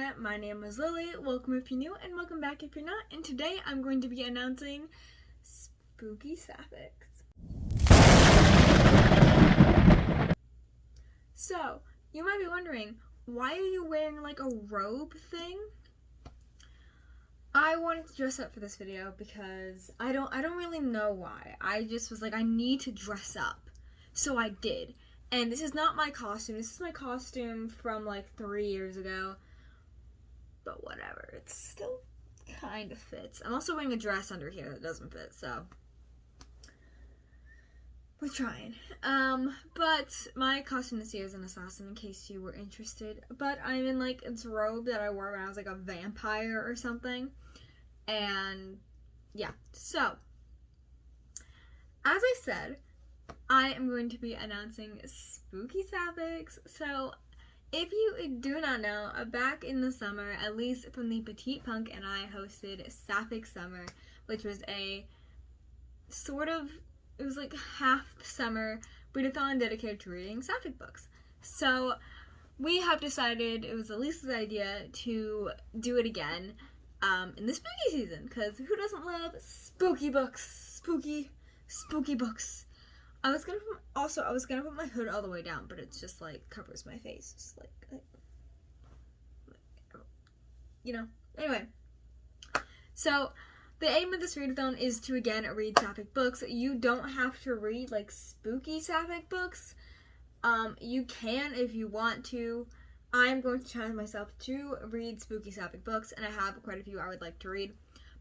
internet, my name is Lily. Welcome if you're new and welcome back if you're not. And today I'm going to be announcing Spooky Sapphics. So, you might be wondering, why are you wearing like a robe thing? I wanted to dress up for this video because I don't really know why. I just was like, I need to dress up. So I did. And this is not my costume. This is my costume from like 3 years ago. But whatever. It still kind of fits. I'm also wearing a dress under here that doesn't fit, so we're trying. But my costume this year is an assassin, in case you were interested. But I'm in like this robe that I wore when I was like a vampire or something. And yeah, so as I said, I am going to be announcing Spooky Sapphics. So, if you do not know, back in the summer, Elise from the Petite Punk and I hosted Sapphic Summer, which was a sort of, it was like half the summer Readathon dedicated to reading sapphic books. So, we have decided, it was Elise's idea, to do it again in the spooky season, because who doesn't love spooky books? Spooky books. I was gonna put my hood all the way down, but it's just like covers my face, just like you know. Anyway, so the aim of this readathon is to again read sapphic books. You don't have to read like spooky sapphic books. You can if you want to. I'm going to challenge myself to read spooky sapphic books, and I have quite a few I would like to read.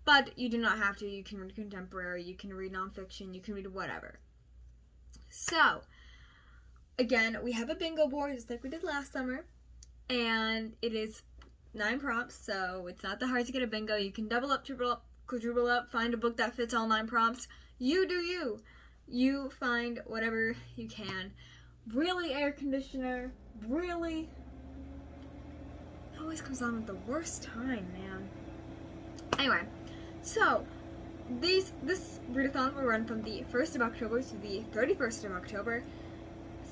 But you do not have to. You can read contemporary, you can read nonfiction, you can read whatever. So, again, we have a bingo board just like we did last summer, and it is 9 prompts, so it's not that hard to get a bingo. You can double up, triple up, quadruple up, find a book that fits all 9 prompts. You do you. You find whatever you can. Really, air conditioner, really. It always comes on at the worst time, man. Anyway, so this readathon will run from the 1st of October to the 31st of October.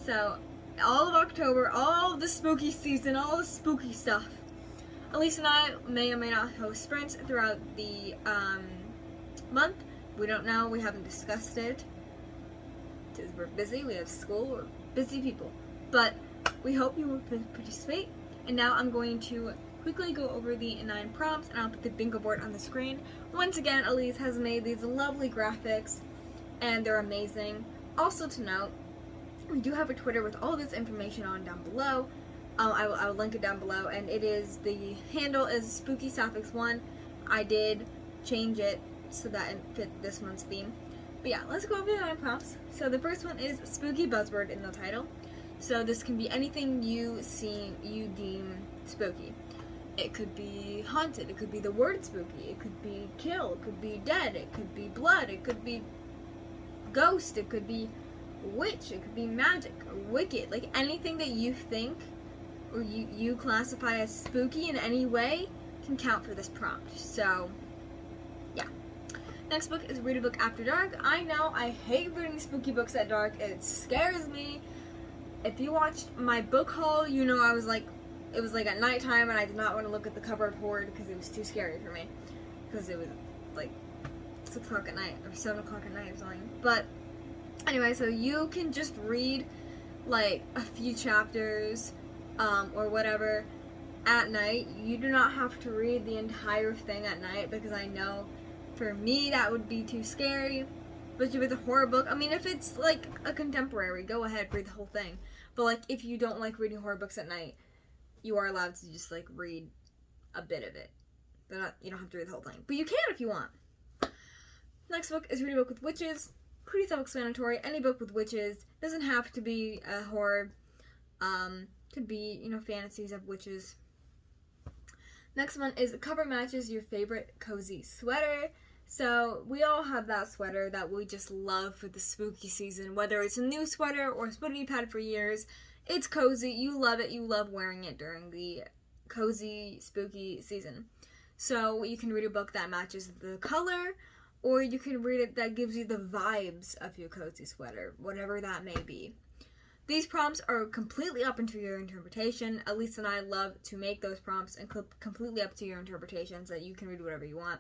So, all of October, all of the spooky season, all the spooky stuff. Elise and I may or may not host sprints throughout the month. We don't know. We haven't discussed it. Because we're busy. We have school. We're busy people. But we hope you will participate. And now I'm going to quickly go over the 9 prompts, and I'll put the bingo board on the screen. Once again, Elise has made these lovely graphics, and they're amazing. Also to note, we do have a Twitter with all this information on down below. I will link it down below, and it is, the handle is spookysapphics1. I did change it so that it fit this month's theme. But yeah, let's go over the 9 prompts. So the first one is spooky buzzword in the title. So this can be anything you deem spooky. It could be haunted, it could be the word spooky, it could be kill, it could be dead, it could be blood, it could be ghost, it could be witch, it could be magic, or wicked. Like anything that you think or you classify as spooky in any way can count for this prompt. So, yeah. Next book is Read a Book After Dark. I know, I hate reading spooky books at dark. It scares me. If you watched my book haul, you know I was like, it was like at nighttime, and I did not want to look at the cover of Horde because it was too scary for me. Because it was like 6 o'clock at night, or 7 o'clock at night or something. But anyway, so you can just read like a few chapters or whatever at night. You do not have to read the entire thing at night, because I know for me that would be too scary. Especially with a horror book. I mean, if it's like a contemporary, go ahead, read the whole thing. But like if you don't like reading horror books at night, you are allowed to just like read a bit of it. You don't have to read the whole thing, but you can if you want. Next book is Read a Book with Witches. Pretty self-explanatory. Any book with witches. Doesn't have to be a horror. Could be, you know, fantasies of witches. Next one is Cover Matches Your Favorite Cozy Sweater. So we all have that sweater that we just love for the spooky season, whether it's a new sweater or a sweater you've had for years. It's cozy, you love it, you love wearing it during the cozy, spooky season. So you can read a book that matches the color, or you can read it that gives you the vibes of your cozy sweater, whatever that may be. These prompts are completely up into your interpretation. Elise and I love to make those prompts and completely up to your interpretation so that you can read whatever you want.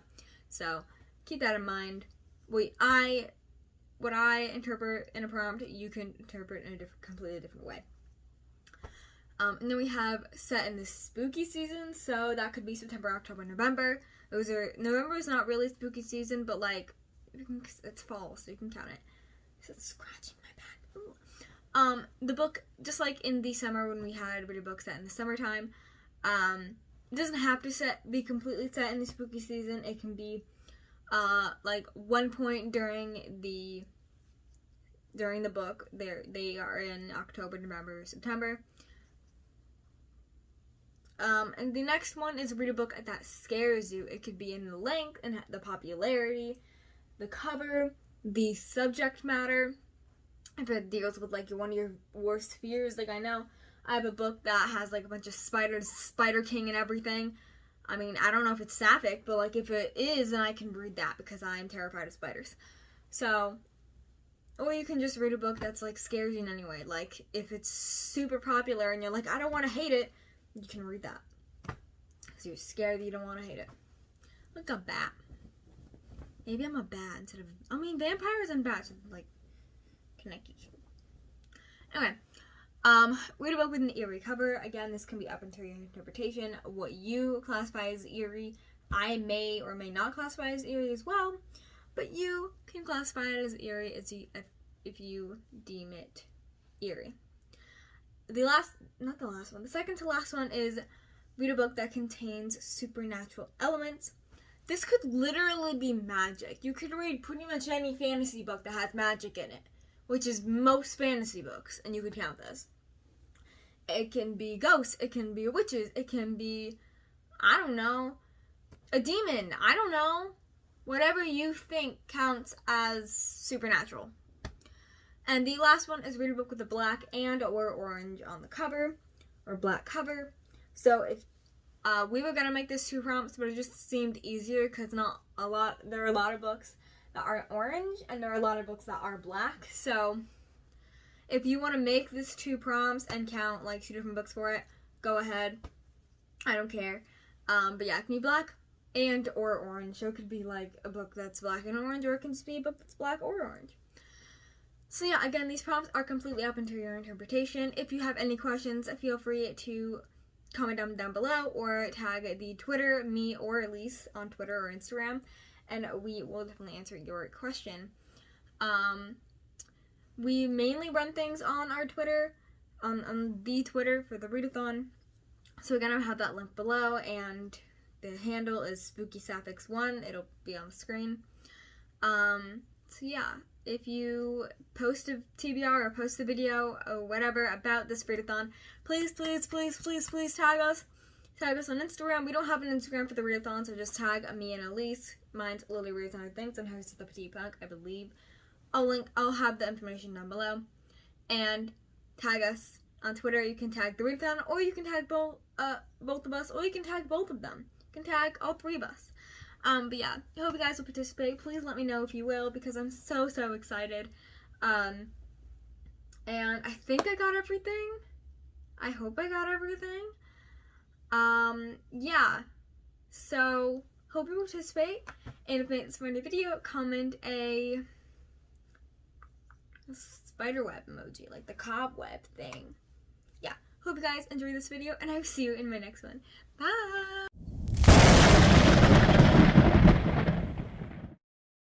So keep that in mind. What I interpret in a prompt, you can interpret in a completely different way. And then we have set in the spooky season, so that could be September, October, November. November is not really spooky season, but like it's fall, so you can count it. So it's scratching my back. Ooh. The book, just like in the summer when we had read a book set in the summertime, it doesn't have to be completely set in the spooky season. It can be like one point during the book. They are in October, November, September. And the next one is read a book that scares you. It could be in the length and the popularity, the cover, the subject matter. If it deals with like one of your worst fears, like I know I have a book that has like a bunch of spiders, Spider King and everything. I mean, I don't know if it's sapphic, but like if it is, then I can read that because I'm terrified of spiders. So, or you can just read a book that's like scares you in any way. Like if it's super popular and you're like, I don't want to hate it, you can read that. So you're scared that you don't want to hate it. Like a bat. Maybe I'm a bat instead of, I mean, vampires and bats like connect each other. Anyway, read a book with an eerie cover. Again, this can be up until your interpretation. What you classify as eerie, I may or may not classify as eerie as well, but you can classify it as eerie if you deem it eerie. The second to last one is read a book that contains supernatural elements. This could literally be magic. You could read pretty much any fantasy book that has magic in it, which is most fantasy books, and you could count this. It can be ghosts, it can be witches, it can be, I don't know, a demon, I don't know. Whatever you think counts as supernatural. And the last one is read a book with a black and/or orange on the cover, or black cover. So if we were gonna make this 2 prompts, but it just seemed easier because there are a lot of books that are orange and there are a lot of books that are black. So if you want to make this 2 prompts and count like 2 different books for it, go ahead. I don't care. But yeah, it can be black and/or orange. So it could be like a book that's black and orange, or it can just be a book that's black or orange. So yeah, again, these prompts are completely up to your interpretation. If you have any questions, feel free to comment down below or tag the Twitter, me or Elise on Twitter or Instagram, and we will definitely answer your question. We mainly run things on our Twitter, on the Twitter for the Readathon. So again, I'll have that link below, and the handle is spookysapphics1. It'll be on the screen. So yeah, if you post a TBR or post a video or whatever about this Readathon, please tag us. Tag us on Instagram. We don't have an Instagram for the Readathon, so just tag me and Elise. Mine's Lily Reads Other Things, and hers is the Petite Punk, I believe. I'll have the information down below. And tag us on Twitter. You can tag the Readathon, or you can tag both of us, or you can tag both of them. You can tag all 3 of us. But yeah, I hope you guys will participate. Please let me know if you will, because I'm so excited. And I think I got everything. I hope I got everything. Yeah. So, hope you participate. And if it's for a new video, comment a spider web emoji, like the cobweb thing. Yeah. Hope you guys enjoy this video, and I will see you in my next one. Bye!